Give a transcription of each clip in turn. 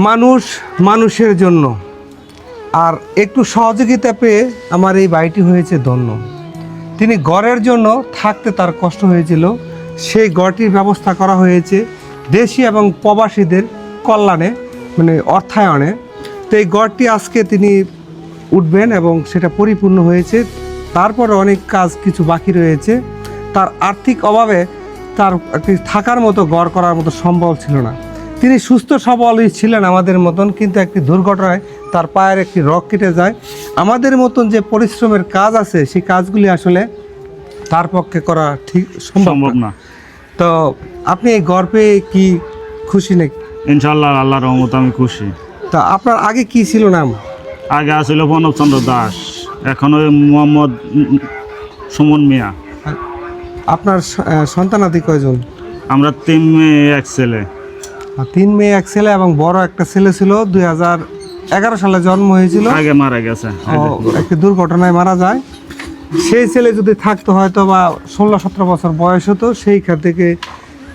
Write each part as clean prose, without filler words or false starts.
মানুষ মানুষের জন্য, আর একটু সহযোগিতা পেয়ে আমার এই ভাইটি হয়েছে ধন্য। তিনি গড়ের জন্য থাকতে তার কষ্ট হয়েছিল, সেই গড়টির ব্যবস্থা করা হয়েছে দেশি এবং প্রবাসীদের কল্যাণে, মানে অর্থায়নে। তো এই গড়টি আজকে তিনি উঠবেন এবং সেটা পরিপূর্ণ হয়েছে। তারপরে অনেক কাজ কিছু বাকি রয়েছে। তার আর্থিক অভাবে তার একটি থাকার মতো গড় করার মতো সম্ভব ছিল না। তিনি সুস্থ সবলই ছিলেন আমাদের মতন, কিন্তু একটি দুর্ঘটনায় তার পায়ের একটি রগ কেটে যায়। আমাদের মতন যে পরিশ্রমের কাজ আছে সেই কাজগুলি আসলে তার পক্ষে করা ঠিক সম্ভব না। তো আপনি এই গড় পেয়ে কি খুশি নাকি? ইনশাআল্লাহ, আল্লাহর রহমত আমি খুশি। তা আপনার আগে কি ছিল নাম? আগে আসলে প্রণবচন্দ্র দাস, এখন ওই মোহাম্মদ সুমন মিয়া। আপনার সন্তানাদি কয়জন? আমরা 3 মেয়ে 1 ছেলে। 3 মেয়ে 1 ছেলে, এবং বড় একটা ছেলে ছিল 2011 সালে জন্ম হয়েছিল, আগে মারা গেছে, একটি দুর্ঘটনায় মারা যায়। সেই ছেলে যদি থাকতো হয়তো বা 16-17 বছর বয়স হতো। সেইখান থেকে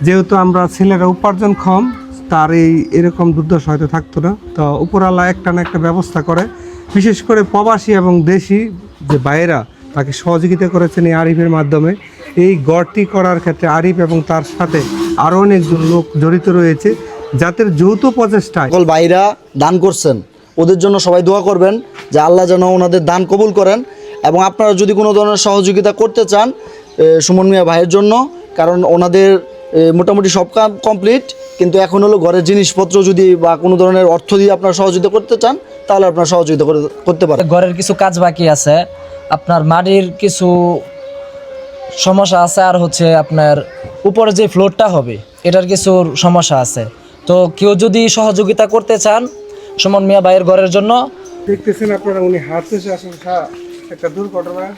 যেহেতু আমরা ছেলেরা উপার্জনক্ষম, তার এরকম দুর্দশা হয়তো থাকতো না। তো উপরওয়ালা একটা না একটা ব্যবস্থা করে, বিশেষ করে প্রবাসী এবং দেশি যে ভাইয়েরা তাকে সহযোগিতা করেছেন এই আরিফের মাধ্যমে। এই গড়টি করার ক্ষেত্রে আরিফ এবং তার সাথে আরও অনেকজন লোক জড়িত রয়েছে, যাদের যৌথ প্রচেষ্টায় সকল ভাইরা দান করছেন, ওদের জন্য সবাই দোয়া করবেন যে আল্লাহ যেন ওনাদের দান কবুল করেন। এবং আপনারা যদি কোনো ধরনের সহযোগিতা করতে চান সুমন মিয়া ভাইয়ের জন্য, কারণ ওনাদের মোটামুটি সব কাম কমপ্লিট, কিন্তু এখন হলো ঘরের জিনিসপত্র যদি বা কোনো ধরনের অর্থ দিয়ে আপনারা সহযোগিতা করতে চান, তাহলে আপনারা সহযোগিতা করতে পারেন। ঘরের কিছু কাজ বাকি আছে, আপনার মাটির কিছু সমস্যা আছে, আর হচ্ছে আপনার উপরে যে ফ্লোরটা হবে এটার কিছু সমস্যা আছে। তো কেউ যদি সহযোগিতা করতে চান সুমন মিয়া ভাইয়ের ঘরের জন্য, দেখতেছেন আপনারা উনি হাঁটতেছে, আসলে একটা দুর্ঘটনা